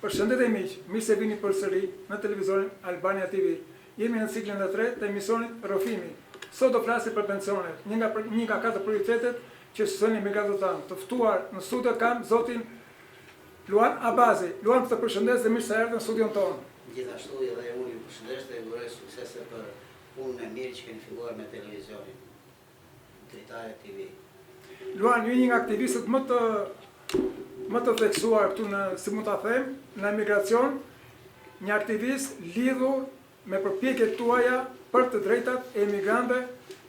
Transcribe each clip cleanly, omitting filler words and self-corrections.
Përshëndetje miq, mirë se vini përsëri në televizorin Albania TV. Jemi në ciklin e tretë të emisionit Rrëfimi. Sot do flasim për pensionet, një nga katër prioritetet që shqetësojnë imigrantët tanë. Të ftuar në studio kam zotin Luan Abazi. Luan, të përshëndes dhe mirë se erdhe në studion tonë. Gjithashtu edhe unë ju përshëndes dhe ju uroj suksese për punën e mirë që keni filluar me televizionin Dritare TV. Luan, ju një nga aktivistët më të theksuar këtu në, si mund ta them, në emigracion, një aktivist lidhur me përpjekjet tuaja për të drejtat e emigrantëve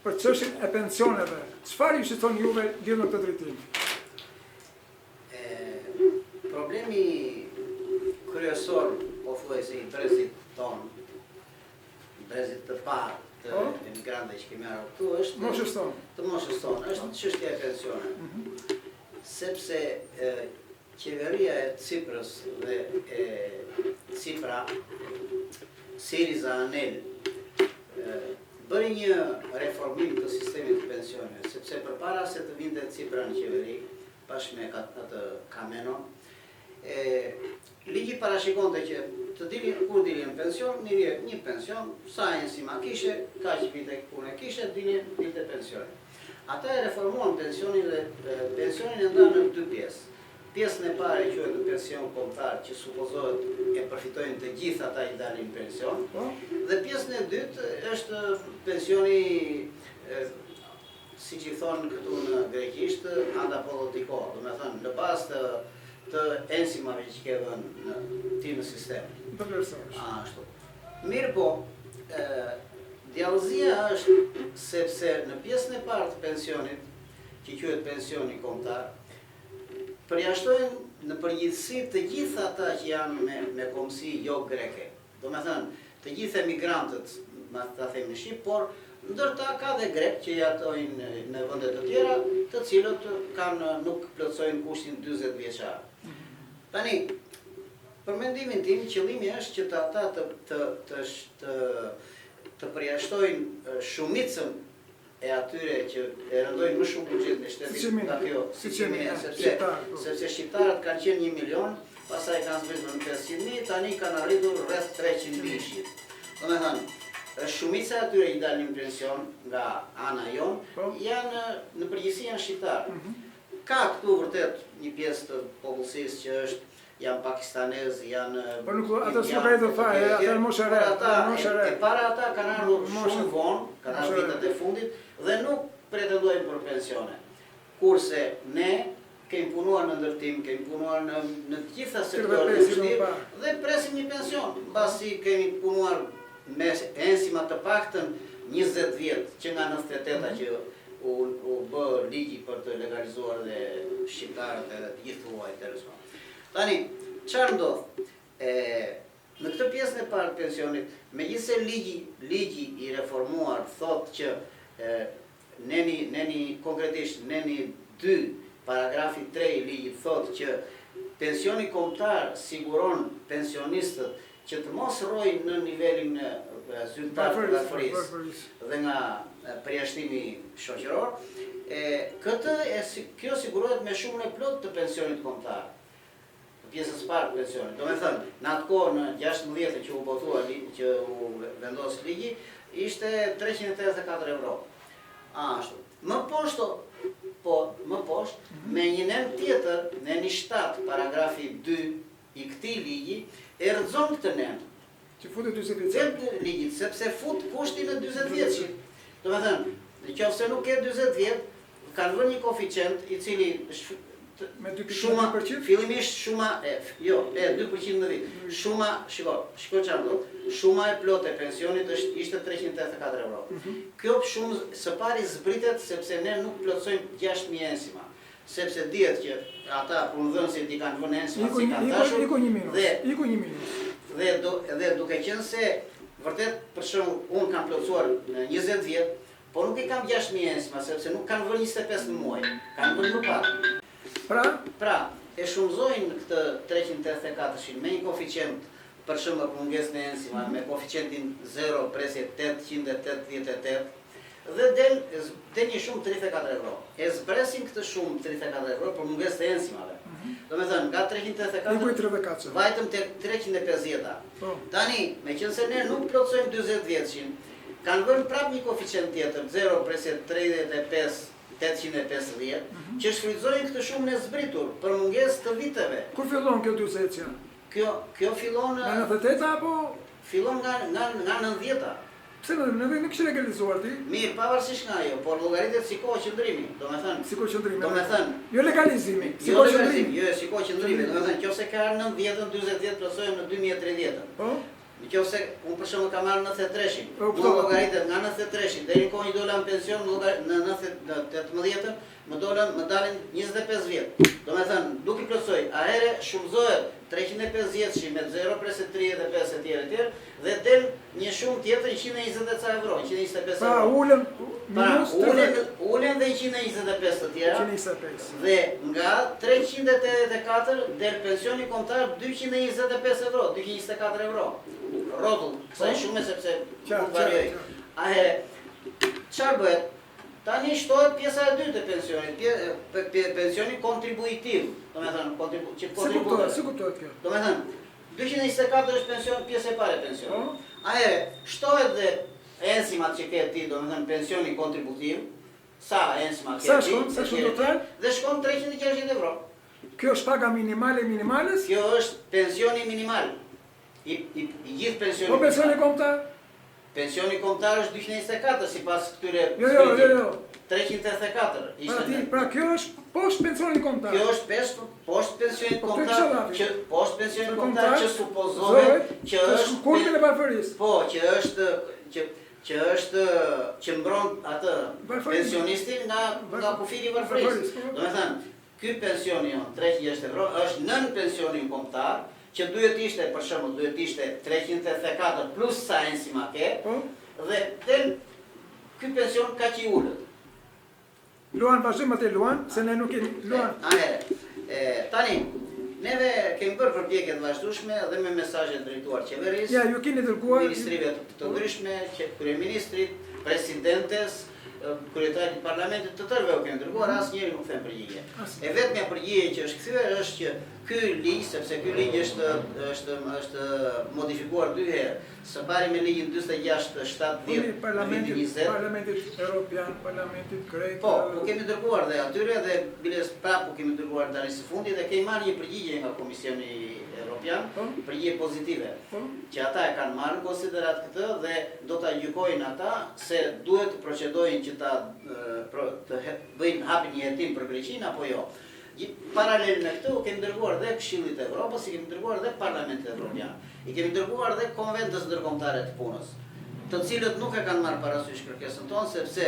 për çështjen e pensioneve. Çfarë ju shqetëson juve lidhur me këtë drejtim? Problemi kryesor, pothuajse i brezit ton, brezit të parë të emigrantëve që kemi ardhur këtu është moshës tonë, është çështja e pensioneve. Sepse qeveria e Ciprës dhe Cipra, Siriza Anel, bëri një reformim të sistemit të pensioneve, sepse përpara se të vinte Cipra në qeveri, bashkë me atë Kamenon, ligji parashikonte që kur dilin në pension, një pension, sa ensima kishe, kaq vite pune kishe, dilin vite pensioni. Ata e reformuan pensionin dhe pensionin e ndanë në dy pjesë. Pjesën e parë quhet pension kombëtar, që supozohet e përfitojnë të gjithë ata i dalin pension, dhe pjesën e dytë është pensioni, siç i thonë këtu në greqisht, andapolitiko, do me thënë në bazë të ensimave që ke dhënë ti në sistem. Ashtu. Mirë po, djallëzia është sepse në pjesën e parë të pensionit, që quhet pensioni kombëtar, përjashtojnë në përgjithësi të gjithë ata që janë me kombësi jo greke. Do me thënë, të gjithë emigrantët, ta them në Shqip, por ndërta ka dhe grek që jetojnë në vende të tjera, të cilët nuk plotësojnë kushtin 40 vjeçar. Tani, për mendimin tim, qëllimi është që ata të përjashtojnë shumicën e atyre që e rëndojnë më shumë buxhetin e shtetit nga kjo, sepse shqiptarët kanë qenë 1 milion, pastaj kanë zbritur në 500.000, tani kanë arritur rreth 300.000. Do me thënë, shumica e atyre i dalin në pension nga ana jonë, janë në përgjithësi janë shqiptarë. Ka këtu vërtet një pjesë të popullsisë që janë pakistanez, janë... Por nuk, ata s'u ka idë fare, ata janë moshë re. E para ata kanë ardhur shumë vonë, kanë ardhur vitet e fundit, dhe nuk pretendojnë për pensione. Kurse ne kemi punuar në ndërtim, kemi punuar në të gjitha sektorët e vështirë dhe presim një pension, mbasi kemi punuar me ensima të paktën 20 vjet, që nga 98-a që u bë ligji për të legalizuar dhe shqiptarët edhe të gjithë huaj interesuar. Tani, çfarë ndodh? Në këtë pjesën e parë të pensionit, megjithëse ligji i reformuar thotë që konkretisht neni 2, paragrafi 3 i ligjit thotë që pensioni kombëtar siguron pensionistët që të mos rrojnë në nivelin zyrtar të varfërisë dhe nga përjashtimi shoqëror. Kjo sigurohet me shumën e plotë të pensionit kombëtar, pjesës parë të pensionit. Do me thënë, në atë kohë në 16 që u botua, që u vendos ligji, ishte 384 euro. Ashtu. Më poshtë, me një nen tjetër, neni 7, paragrafi 2 i këtij ligji, e rrëzon këtë nen. Që futet 40 vjeç. Ligjit, sepse fut kushtin e 40 vjeçit. Do me thënë, nëse nuk ke 40 vjet, kanë vënë një koeficient i cili me 2%, fillimisht shuma, 2% në vit. Shuma, shiko çfarë do. Shuma e plotë e pensionit ishte 384 euro. Kjo shumë së pari zbritet sepse ne nuk plotësojmë 6.000 ensima. Sepse dihet që ata punëdhënësit i kanë vënë ensima si kanë dashur. Iku një minus. Dhe duke qenë se vërtet për shembull unë kam plotësuar në 20 vjet, por nuk i kam 6.000 ensima sepse nuk kanë vënë 25 në muaj. Kanë vënë më pak. Pra, e shumëzojnë këtë 384 me një koeficient, për shembull mungesën e ensima, me koeficientin 0 presje 888, dhe del një shumë 34 euro. E zbresin këtë shumë 34 euro për mungesën e ensimave. Do me thënë, nga 384, Ikuj 34. vajtëm të 350-a. Po. Tani, me qënë se ne nuk plotësojmë 20 vjetëshin, kanë vërë prap një koeficient tjetër, 0,35, që shfrytëzojnë këtë shumë në zbritur, për munges të viteve. Kur fillon kjo 40-ja? Kjo fillon Nga 98-a apo? fillon nga 90-a. Pse në kështë legalizuar ti? Mirë, pavarësisht nga jo, por llogaritet si kohë qëndrimi, do me thënë. Si kohë qëndrimi? Do me thënë. Jo legalizimi, si Jo kohë legalizim, qëndrimi. jo, si kohë qëndrimi, do me thënë, nëse ka 90-ën, 40 vjet plotësojmë në 2030-ën. Po? Nëse unë për shembull kam marrë 93-shin, Po, më llogaritet nga 93-shin deri në kohën që dola në pension në 18-ën, më dalin 25 vjet. Do me thënë, duke plotësoj, ahere shumëzohet 350-shi me 0,35 etj dhe del një shumë tjetër 120 ca euro, 125 Pa, euro. ullën, Pa, minus ullën dhe 125 të tjera. 125. Dhe nga 384 del pensioni kombëtar 225 euro, 224 euro. Rrotull, sa e shumë sepse nuk varioj. Ahere, çfarë bëhet? Tani shtohet pjesa e dytë e pensionit, pensioni kontribuitiv, do me thënë, që kontribuohet. Si kuptohet kjo? Do me thënë, 224 është pension, pjesë e pare pensionit. Ahere, shtohet dhe enzimat që ke ti, do me thënë, pensioni kontributiv, sa enzima ke ti, Sa shkon total? dhe shkon 360 euro. Kjo është paga minimale minimales? Kjo është pensioni minimal. I gjithë pensioni. Po pensioni kombëtar? Pensioni kombëtar është 224 sipas këtyre. Jo. 384 ishte. Pra kjo është poshtë pensioni kombëtar. Kjo është poshtë pensionit kombëtar, poshtë pensionit kombëtar që supozohet që është kurmin e varfërisë. Po, që mbron atë pensionistin nga kufiri i varfërisë. Do me thënë, ky pensioni 360 euro është nën pensionin kombëtar, që duhet ishte, për shembull, duhet ishte 384 plus sa enzima ke, dhe ky pension ka që i ullët. Luan, vazhdojmë atë Luan, se ne nuk kemi Luan. Tani, neve kemi bërë përpjekje të vazhdueshme dhe me mesazhe drejtuar qeverisë, Ja, ju keni dërguar ministrive të ndryshme, kryeministrit, presidentes, kryetarit të parlamentit, të tërëve u kemi dërguar, asnjëri nuk them përgjigje. E vetmja përgjigje që është kthyer është që ky ligj, sepse ky ligj është modifikuar 2 herë. Së pari me ligjin 46/70 Parlamentit Europian, Parlamentit Grek. Po kemi dërguar dhe atyre dhe biles prapë kemi dërguar tani së fundi dhe kemi marrë një përgjigje nga Komisioni Evropian, përgjigje pozitive, që ata e kanë marrë në konsiderat këtë dhe do ta gjykojnë ata se duhet të procedojnë që ta bëjnë hapin një hetim për Greqinë apo jo. Paralel me këtë, kemi dërguar dhe Këshillit të Evropës, i kemi dërguar dhe Parlamentit Evropian, i kemi dërguar dhe Konventës Ndërkombëtare të Punës, të cilët nuk e kanë marrë parasysh kërkesën tonë, sepse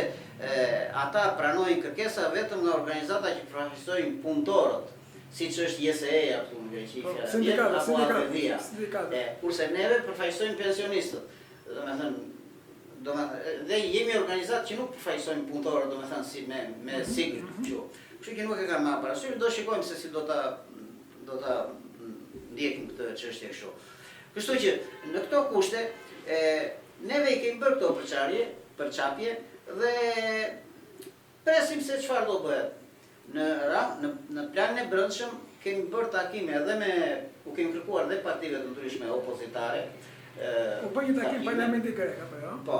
ata pranojnë kërkesa vetëm nga organizata që përfaqësojnë punëtorët, siç është JSE-ja këtu në Greqi, apo ABV-ja. Kurse neve përfaqësojnë pensionistët. Dhe jemi organizatë që nuk përfaqësojnë punëtorët, domethënë si me sigër kështu. Kështu që nuk e kam marrë parasysh, do shikojmë se si do ta ndjekim këtë çështje kështu. Kështu që në këto kushte neve i kemi bërë këto përçapje dhe presim se çfarë do bëhet. Në planin e brendshëm kemi bërë takime edhe u kemi kërkuar dhe partive të ndryshme opozitare. U bë një takim parlamentit grek apo jo? Po.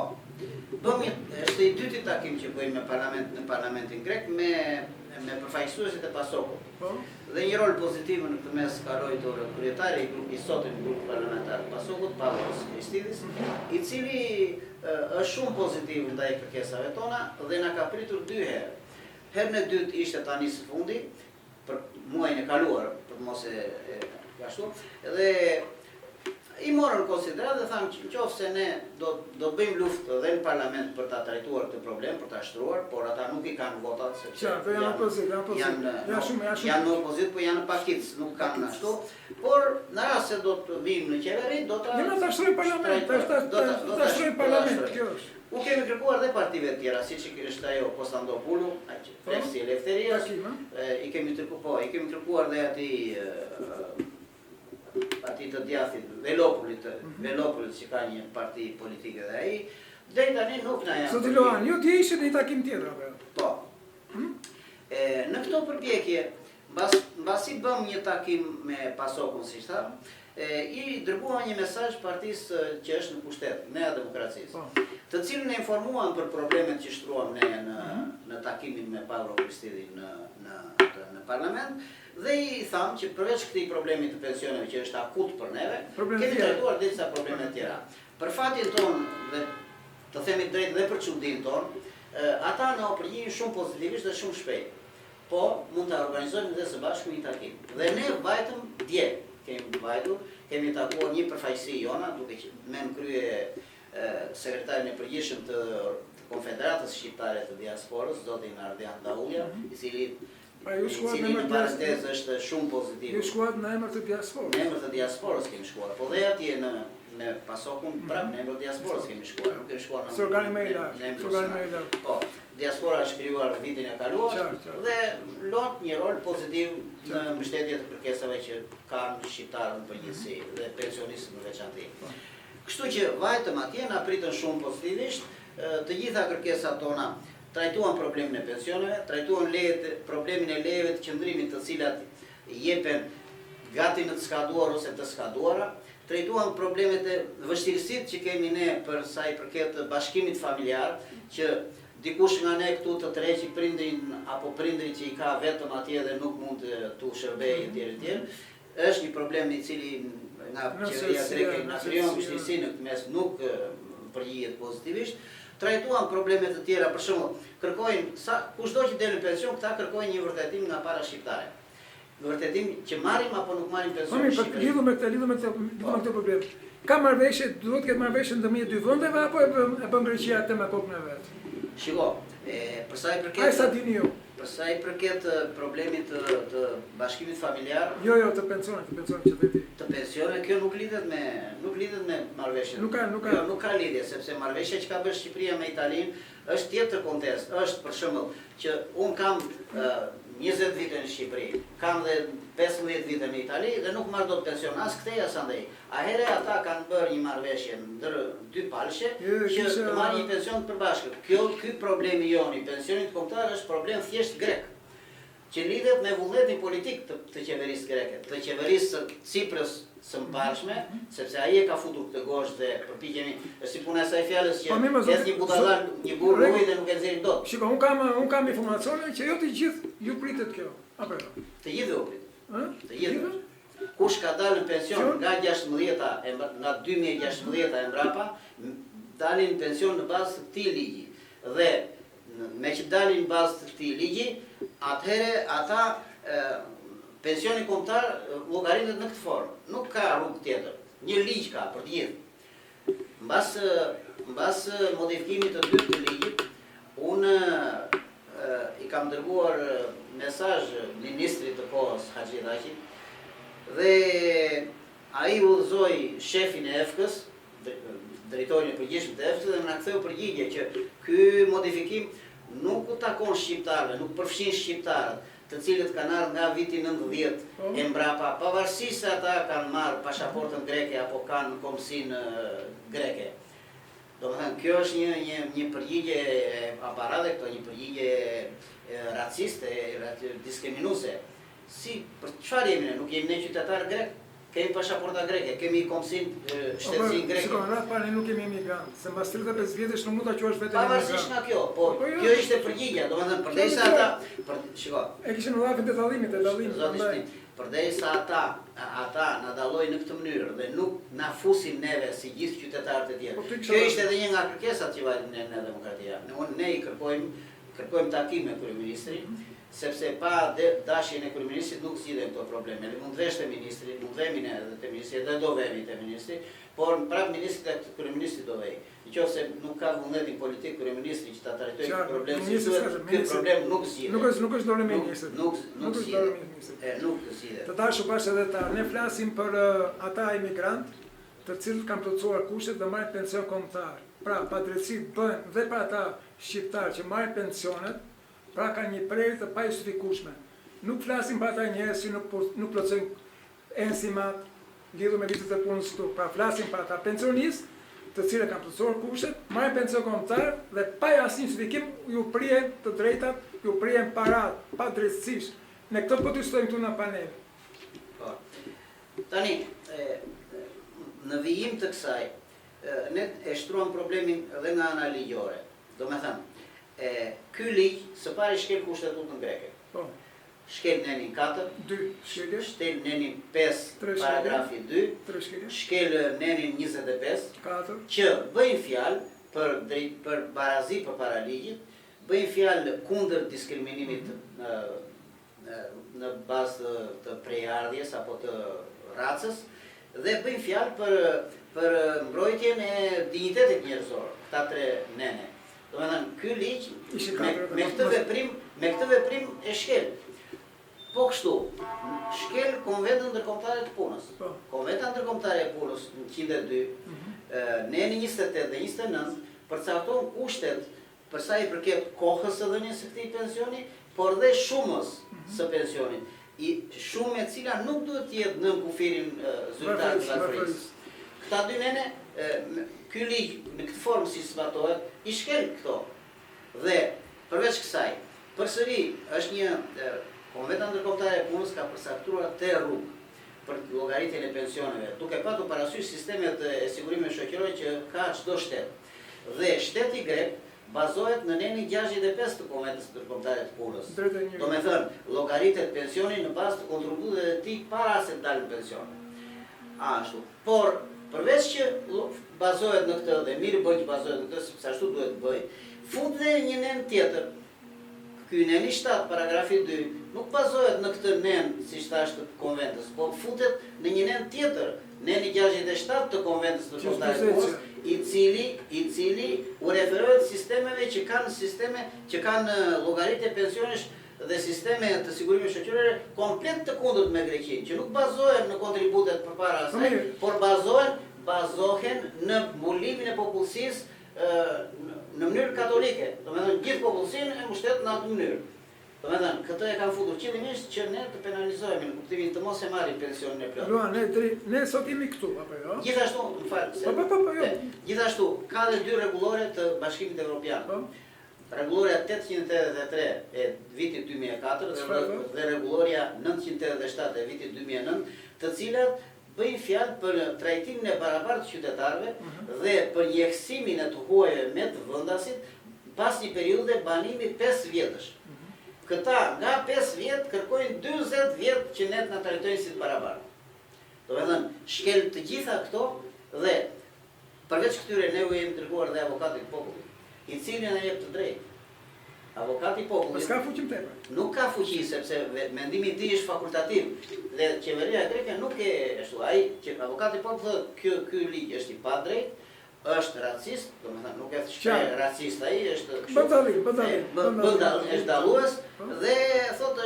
Është i dyti takim që bëjmë në parlamentin grek me përfaqësuesit e PASOK-ut. Dhe një rol pozitiv në këtë mes ka ruajtur kryetari i sotëm grup parlamentar të PASOK-ut, Pavlos Kristidis, i cili është shumë pozitiv ndaj kërkesave tona dhe na ka pritur 2 herë. Herën e dytë ishte tani së fundi, për muajin e kaluar, për mos e ashtu, dhe i morën në konsiderat dhe thamë që nëse ne do bëjmë luftë dhe në parlament për ta trajtuar këtë problem, për ta shtruar, por ata nuk i kanë votat, sepse janë në opozit, po janë në pakic, nuk kanë ashtu, por në rast se do të vinë në qeveri, do ta shtrojnë parlament, kjo është. U kemi kërkuar dhe partive tjera, si që është ajo Konstantopoulou, Frelsi Eleftherias, i kemi kërkuar dhe ati të djathit, Velopullit që ka një parti politike dhe ai, dhe tani nuk na janë. Zoti Luan, ju ishte një takim tjetër apo? Po. Në këto përpjekje, mbasi bëm një takim me PASOK-un, si tha, i dërguam një mesazh partisë që është në pushtet, Nea Demokracisë, të cilën e informuam për problemet që shtruam ne në takimin me Pavlo Kristidhin në parlament, dhe i thamë që përveç këtij problemi të pensioneve që është akut për neve, kemi trajtuar disa probleme të tjera. Për fatin ton, dhe të themi drejt dhe për çudinë ton, ata na përgjigjen shumë pozitivisht dhe shumë shpejt. Po, mund të organizojmë dhe së bashku një takim. Dhe ne vajtëm dje, kemi takuar një përfaqësi jona, duke që me në krye sekretarin e përgjithshëm të Konfederatës Shqiptare të Diasporës, zotin Ardian Daulja, i cili në parantezë është shumë pozitiv. Ju shkuat në emër të diasporës? Në emër të diasporës kemi shkuar, po dhe atje në PASOK-un prapë në emër të diasporës kemi shkuar, nuk kemi shkuar në organi më i lartë. Po, diaspora është krijuar vitin e kaluar dhe lot një rol pozitiv në mbështetje të kërkesave që kanë shqiptarët në përgjithësi dhe pensionistët në veçantë. Kështu që vajtëm atje, na pritën shumë pozitivisht, të gjitha kërkesat tona trajtuan problemin e pensioneve, trajtuan problemin e lejeve të qëndrimit të cilat jepen gati në të skaduar ose të skaduara, trajtuan problemet e vështirësitë që kemi ne për sa i përket bashkimit familjar, që dikush nga ne këtu të tërheqi prindrin apo prindrin që i ka vetëm atje dhe nuk mund të shërbejë etj. Është një problem i cili nga qeveria greke na krijon vështirësi në këtë mes, nuk përgjigjet pozitivisht. Trajtuan probleme të tjera, për shembull, kërkojnë kushdo që del në pension, këta kërkojnë një vërtetim nga para shqiptare. Vërtetim që marrim apo nuk marrim pension në Shqipëri. Lidhur me këtë problem. Ka marrëveshje, duhet të ketë marrëveshje ndërmjet dy vendeve apo e bën Greqia atë me kokën e vet? Shiko, për sa i përket sa dini ju? Për sa i përket problemit të bashkimit familjar, jo të pensionit që të di. Të pensionit, kjo nuk lidhet me marrëveshjen. Nuk ka lidhje, sepse marrëveshja që ka bërë Shqipëria me Italinë është tjetër kontekst. Është për shembull që un kam 20 vite në Shqipëri, kam dhe 15 vite në Itali dhe nuk marr dot pension as këtej as andej. Ahere ata kanë bërë një marrëveshje ndër dy palshe që të marrin një pension përbashkët. Ky problemi jon i pensionit kombëtar është problem thjesht grek, që lidhet me vullnetin politik të qeverisë greke, të qeverisë së Ciprës së mbarshme, sepse ai e ka futur këtë gosht dhe përpiqemi, është si puna e asaj fjalës që është një budallar, një burr ujë dhe nuk e nxjerrin dot. Shiko, un kam informacione që jo të gjithë ju pritet kjo. Apo jo? Të gjithë u prit. Të gjithë. Kush ka dalë në pension nga 16-a, nga 2016-a e mbrapa, dalin në pension në bazë të këtij ligji. Dhe me që dalin në bazë të këtij ligji, atëherë ata pensioni kombëtar llogaritet në këtë formë. Nuk ka rrugë tjetër. Një ligj ka për të gjithë. Mbas modifikimit të dytë të ligjit, unë i kam dërguar mesazh ministrit të kohës Haxhi Daqit dhe ai udhëzoi shefin e EFK-s, drejtorin e përgjithshëm të EFK-s, dhe më na ktheu përgjigje që ky modifikim nuk u takon shqiptarëve, nuk përfshin shqiptarët, të cilët kanë ardhur nga viti 90 e mbrapa, pavarësisht se ata kanë marrë pasaportën greke apo kanë kombësinë greke. Domethënë, kjo është një përgjigje aparate, këto një përgjigje raciste, diskriminuese. Për çfarë jemi ne? Nuk jemi ne qytetar grek? Kemi pasaporta greke, kemi kombësinë shtetësinë greke. Shiko, në atë ne nuk jemi emigrantë, se mbas 35 vjetësh nuk mund ta quash veten emigrant. Pavarësisht nga kjo, po kjo ishte përgjigja, domethënë përderisa ata, shiko. E kishin dhënë të dallimit, përderisa ata na dallojnë në këtë mënyrë dhe nuk na fusin neve si gjithë qytetarët e tjerë. Kjo ishte edhe një nga kërkesat që vajtëm ne në demokratia. Ne i kërkojmë takim me kryeministrin, sepse pa dashjen e kryeministrit nuk zgjidhen këto probleme. Ne mund veshte ministri, mund vemi ne edhe te ministri, dhe do vemi te ministri, por prap ministri dhe kryeministri do vej. Nëse nuk ka vullnetin politik kryeministri që ta trajtojë këtë problem, ky problem nuk zgjidhet. Nuk është dorë me ministrit. Nuk zgjidhet. Nuk zgjidhet. Të dashur bashkë edhe ta, ne flasim për ata emigrantë të cilët kanë plotësuar kushtet dhe marrin pension kombëtar. Pra, padrejtësi bën dhe për ata shqiptarë që marrin pensionet, pra ka një prerje të pajustifikueshme. Nuk flasim për ata njerëz që nuk plotësojnë enzimat lidhur me vitet e punës këtu. Pra flasim për ata pensionistë të cilët kanë plotësuar kushtet, marrin pension kombëtar dhe pa asnjë justifikim ju prihen të drejtat, ju prihen parat padrejtësisht Ne këto po të stojmë këtu në panel. Po. Tani, në vijim të kësaj, ne e shtruam problemin edhe nga ana ligjore. Do me thënë, ky ligj së pari shkel kushtetutën greke. Po. Shkel nenin 4, 2 shkelje, shkel nenin 5, paragrafi 2, 3 shkelje, shkel nenin 25, 4, që bëjnë fjalë për barazi për para ligjit, bëjnë fjalë kundër diskriminimit në bazë të prejardhjes apo të racës, dhe bëjnë fjalë për mbrojtjen e dignitetit njerëzor, këta 3 nene. Do me thënë, ky ligj me këtë veprim e shkel. Po kështu, shkel Konventin Ndërkombëtar të Punës. Konventa Ndërkombëtare e Punës në 102, neni 28 dhe 29 përcakton kushtet për sa i përket kohës së dhënies së këtij pensioni, por dhe shumës së pensionit. Shumë e cila nuk duhet të jetë nën kufirin zyrtar të varfërisë. Këta 2 nene, ky ligj në këtë formë si zbatohet, i shkel këto. Dhe përveç kësaj, përsëri është një Konventa Ndërkombëtare e Punës ka përcaktuar 8 rrugë për llogaritjen e pensioneve, duke patur parasysh sistemet e sigurimeve shoqërore që ka çdo shtet. Dhe shteti grek bazohet në nenin 65 të Konventës Ndërkombëtare të Punës. Do me thënë, llogaritet pensioni në bazë të kontributeve të tij para se të dalë në pension. Ashtu. Por përveç që bazohet në këtë dhe mirë bëj që bazohet në këtë, sepse ashtu duhet të bëj, fut dhe një nen tjetër. Ky neni 7, paragrafi 2, nuk bazohet në këtë nen, si thash të konventës, po futet në një nen tjetër, neni 67 të Konventës Ndërkombëtare të Punës, i cili u referohet sistemeve që kanë llogaritje pensionesh dhe sisteme të sigurimeve shoqërore komplet të kundërt me Greqinë, që nuk bazohen në kontributet përpara asaj, por bazohen në mbulimin e popullsisë në mënyrë katolike. Do me thënë, gjithë popullsinë e mbështet në atë mënyrë. Do me thënë, këtë e kanë futur qëllimisht që ne të penalizohemi në kuptimin të mos e marrim pensionin e plotë. Luan, ne sot jemi këtu, apo jo? Gjithashtu, më fal, jo. Gjithashtu, ka dhe 2 rregullore të Bashkimit Evropian. Rregulloria 883 e vitit 2004 dhe rregulloria 987 e vitit 2009, të cilat bëjnë fjalë për trajtimin e barabartë të qytetarëve dhe për njëksimin e të huajve me të vendasit pas një periudhe banimi 5 vjetësh. Këta nga 5 vjet kërkojnë 40 vjet që ne na trajtojnë si të barabartë. Do me thënë, shkel të gjitha këto dhe përveç këtyre ne u jemi dërguar dhe avokatit popullit, i cili na jep të drejtë. Avokati popullit s'ka fuqi tepër. Nuk ka fuqi sepse mendimi i tij është fakultativ dhe qeveria greke nuk e ashtu. Ai që avokati popullit thotë ky ligj është i padrejtë, është racist, domethënë nuk është racist ai, është është dallues dhe thotë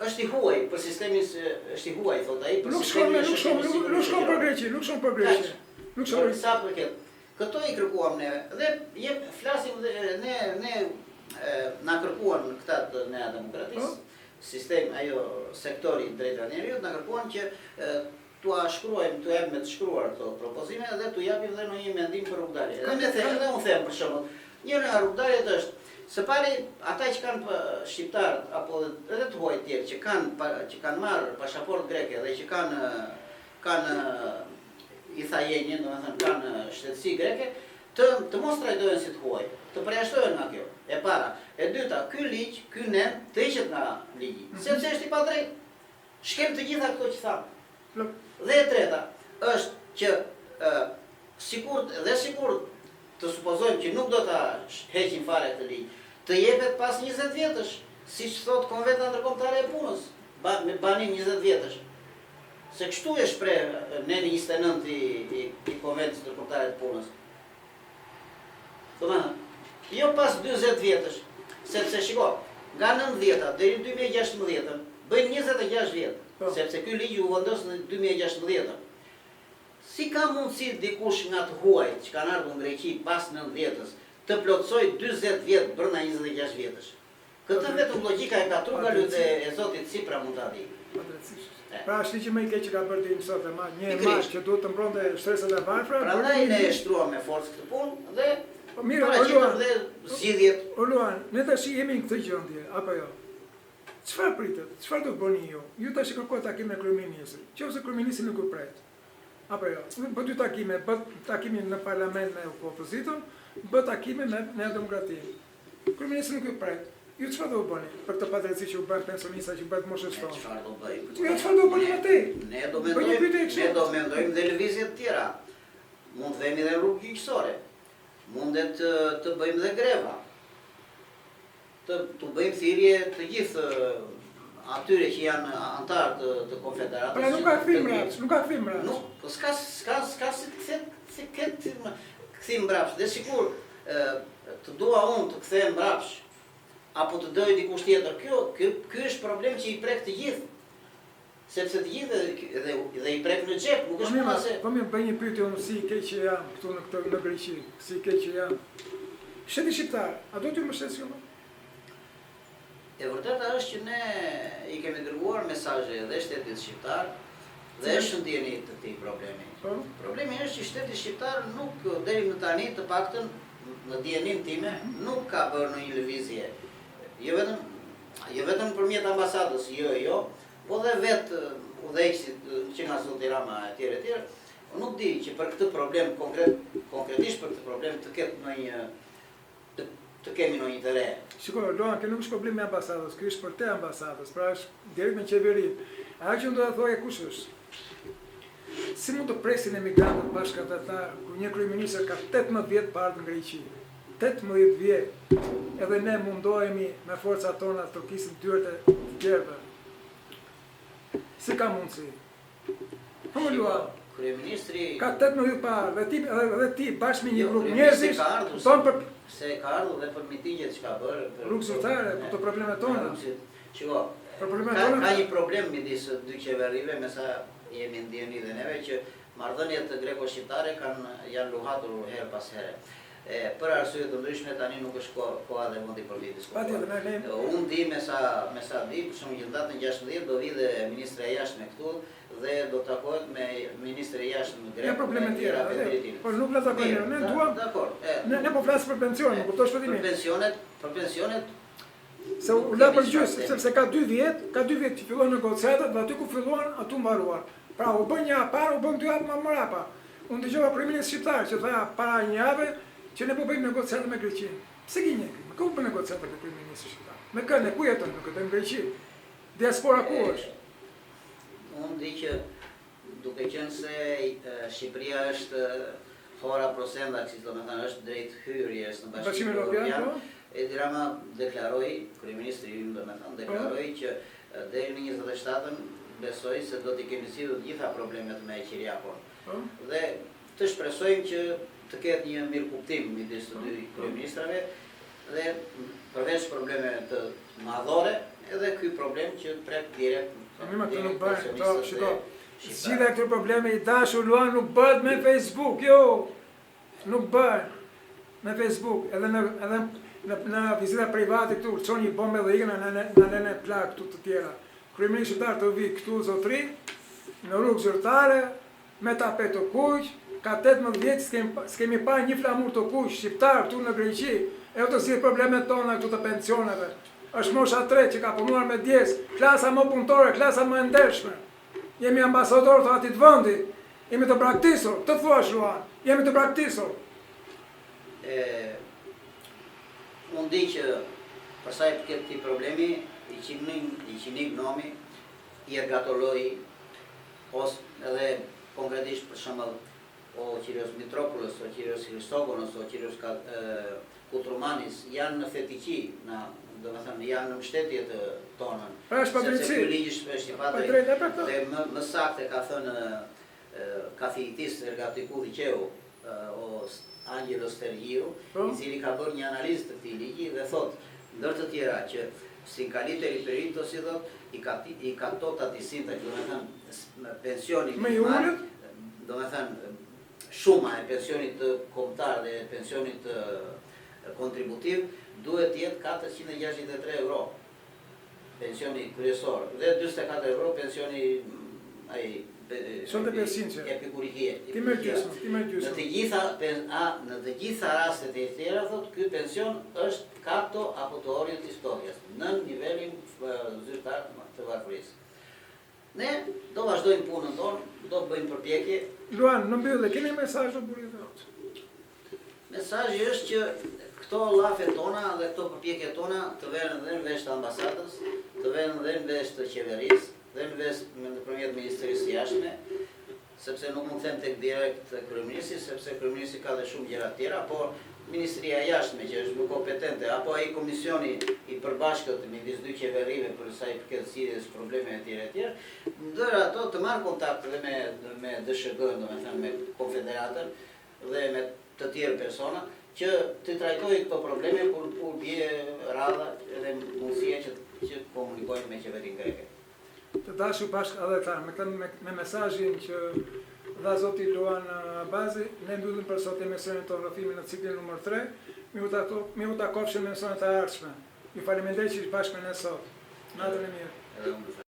është i huaj për sistemin, është i huaj thotë ai për sistemin. Nuk shkon për Greqi, nuk shkon për Greqi. Nuk shkon sa përket. Këto i kërkuam neve dhe flasim ne na kërkuan këta të Nea Demokratisë, sistem ajo sektori i drejtave të njerëzit na kërkuan që t'ua shkruajmë, t'u japim me të shkruar këto propozime dhe t'u japim dhe në një mendim për rrugdalje. Edhe unë them për shembull, një nga rrugdaljet është së pari ata që kanë shqiptarët apo edhe të huaj tjerë që kanë marrë pasaportë greke dhe që kanë i thajenje, do me thënë, kanë shtetësi greke, të mos trajtohen si të huaj, të përjashtohen nga kjo, e para. E dyta, ky ligj, ky nen, të hiqet nga ligji, sepse është i padrejtë. Shkel të gjitha këto që thamë. Dhe e treta, është që sikur të supozojmë që nuk do ta heqin fare këtë ligj, të jepet pas 20 vjetësh, siç thot Konventa Ndërkombëtare e Punës, me banim 20 vjetësh. Se kështu e shpreh neni 29 i Konventës Ndërkombëtare të Punës. Domethënë, jo pas 40 vjetësh, sepse shiko, nga 90-ta deri në 2016 bëjnë 26 vjet, sepse ky ligj u vendos në 2016. Si ka mundësi dikush nga të huaj që kanë ardhur në Greqi pas 90-s të plotësoj 40 vjet brenda 26 vjetësh? Këtë vetëm logjika e katrugalu dhe e Zotit Sipra mund ta di. Pra është që më i keq që ka bërë ti mësot e një mash që duhet të mbronte shtresat e varfra. Prandaj ne e shtruam me forcë këtë punë dhe Po mirë, paraqiten dhe zgjidhjet. O Luan, ne tash jemi në këtë gjendje, apo jo? Çfarë pritet? Çfarë do bëni ju? Ju tash kërkoj takim me kryeministrin. Nëse kryeministri nuk u pret. Apo jo? Bë dy takime, bë takimin në parlament me opozitën, bë takime me demokratinë. Kryeministri nuk u pret. Ju çfarë do bëni për këtë padrejti që u bën pensionista që bëhet moshës tonë? Çfarë do bëjmë? Jo, çfarë do bëni atë? Ne do mendojmë dhe lëvizje të tjera. Mund të vemi dhe rrugë gjyqësore. Mundet të bëjmë dhe greva. Të bëjmë thirrje të gjithë atyre që janë antarë të konfederatës. Pra nuk ka kthim mbrapsht, nuk ka kthim mbrapsht. Nuk, po s'ka si kthim mbrapsht. Dhe sikur të dua unë të kthehem mbrapsht, apo të dojë dikush tjetër, ky është problem që i prek të gjithë. Sepse të gjithë dhe i prek në xhep, nuk është puna se... Po mirë, bëj një pyetje unë si keq që jam këtu në Greqi, si keq që jam. Shteti shqiptar, a do t'ju mbështesë ju? E vërteta është që ne i kemi dërguar mesazhe edhe shtetit shqiptar dhe është ndjeni të këtij problemi. Problemi është që shteti shqiptar nuk deri më tani të paktën në dijenin time nuk ka bërë ndonjë lëvizje. Jo vetëm përmjet ambasadës, jo, po dhe vetë udhëheqësit që nga zoti Rama etj. Unë nuk di që për këtë problem konkretisht për këtë problem të ketë ndonjë të kemi ndonjë të re. Shiko, Luan, kjo nuk është problem me ambasadës, kjo është për te ambasadës, pra është direkt me qeverinë. Ajo që unë do të thojë kush është? Si mund të presin emigrantët bashkëkombëtar kur një kryeminist ka 18 vjet parë në Greqi? 18 vjet. Edhe ne mundohemi me forcat tona të kisim dyert e tjerëve. Si ka mundësi? Po Luan, kryeministri ka 18 parë, dhe ti bashkë me një grup njerëzish tonë për se ka ardhur dhe për mitingjet që ka bërë rrugë zyrtare, për të problemet tona. Shiko, ka një problem midis dy qeverive, me sa jemi ndjeni dhe neve, që marrëdhëniet greko-shqiptare janë luhatur her pas here. Për arsye të ndryshme tani nuk është koha dhe mundi për vi diskutuar. Unë di me sa di, për shembull që datën 16 do vi dhe ministri e jashtme këtu dhe do takohet me ministri e jashtme në Greku. Ja probleme tjera, por nuk na takojnë. Ne duam. Ne po flas për pensionin, kuptosh shpëtimin. Për pensionet se u la për gjysmë, sepse ka 2 vjet që fillojnë negociatat dhe aty ku filluan, atu mbaruan. Pra u bën një hap parë, u bën 2 hap më mrapa. Unë dëgjova kryeministin shqiptar që tha para një jave që ne po bëjmë negociata me Greqinë. Pse gjinë? Me ku bëjmë negociata me kryeministin shqiptar? Me kënë, ku jeton në këtë Greqi? Diaspora ku është? Unë di që duke qenë se Shqipëria është hora prosendaxis, domethënë është drejt hyrjes në Bashkimin Evropian, Edi Rama deklaroi, kryeministri ynë domethënë deklaroi që deri në 27-ën besoi se do t'i kemi zgjidhur gjitha problemet me Qiriakun. Dhe të shpresojmë që të ketë një mirëkuptim midis të dy kryeministrave dhe përveç probleme të madhore, edhe ky problem që prek direkt zgjidhja e këtyre probleme i dashur Luan nuk bëhet me Facebook, jo. Nuk bëhet me Facebook, edhe në vizita private këtu, çoni bombë dhe ikën në plak këtu të tjera. Kryeministri shqiptar të vi këtu zotri, në rrugë zyrtare, me tapet të kuq, ka 18 vjet s'kemi pa një flamur të kuq shqiptar këtu në Greqi, e të si problemet tona këtu të pensioneve. Është mosha 3 që ka punuar me djes, klasa më punëtore, klasa më e ndershme. Jemi ambasador të atit vendi, jemi të braktisur, të thuash Luan, jemi të braktisur. Unë di që përsa i përket këtij problemi, i qinik nomi, i ergatoloi, ose edhe konkretisht për shembull o Qirios Mitropoulos, o Qirios Christogonos, o Qirios Kutrumanis janë në fetiqi, domethënë janë në mbështetje tonën. Sepse ky ligj është i patë dhe më saktë ka thënë kafiitis Ergatiku Liqeu, o Angelo Stergiu, i cili ka bërë një analizë të këtij ligji dhe thotë, ndër të tjera, që sincaliteri peritos i thot, i ka tota disinta, domethënë pensioni minimal, domethënë shuma e pensionit kombëtar dhe pensionit kontributiv duhet të jetë 463 euro pensioni kryesor dhe 44 euro pensioni Sonte për sinqe. epikurikie. Ti më gjysmë. Në të gjitha rastet e tjera, thot, ky pension është kapto apo të orit historias, në nivelin zyrtar të varfërisë. Ne do vazhdojmë punën tonë, do bëjmë përpjekje. Luan, në mbyllje, keni mesazh të burit? Mesazhi është që këto llafet tona dhe këto përpjekjet tona të vënë dhe në vesh të ambasadës, të vënë dhe në vesh të qeverisë, dhe në vesh nëpërmjet Ministrisë së Jashtme, sepse nuk mund të them tek direkt kryeministri, sepse kryeministri ka dhe shumë gjëra tjera, por Ministria e Jashtme që është më kompetente, apo ai komisioni i përbashkët midis dy qeverive për sa i përket zgjidhjes problemeve e tjera, ndër ato të marrë kontakt dhe me DSHG-n, domethënë me Konfederatën dhe me të tjerë persona, që të trajtojë këto probleme kur bie radha edhe mundësia që komunikojnë me qeverinë greke. Të dashur bashkë edhe ta, me mesazhin që dha zoti Luan Bazi, ne mbyllim për sot emisionin tonë rrëfimi në ciklin numër 3, mi u takofshim në emisionet e ardhshme. Ju faleminderit që ishit bashkë me ne sot. Natën e mirë.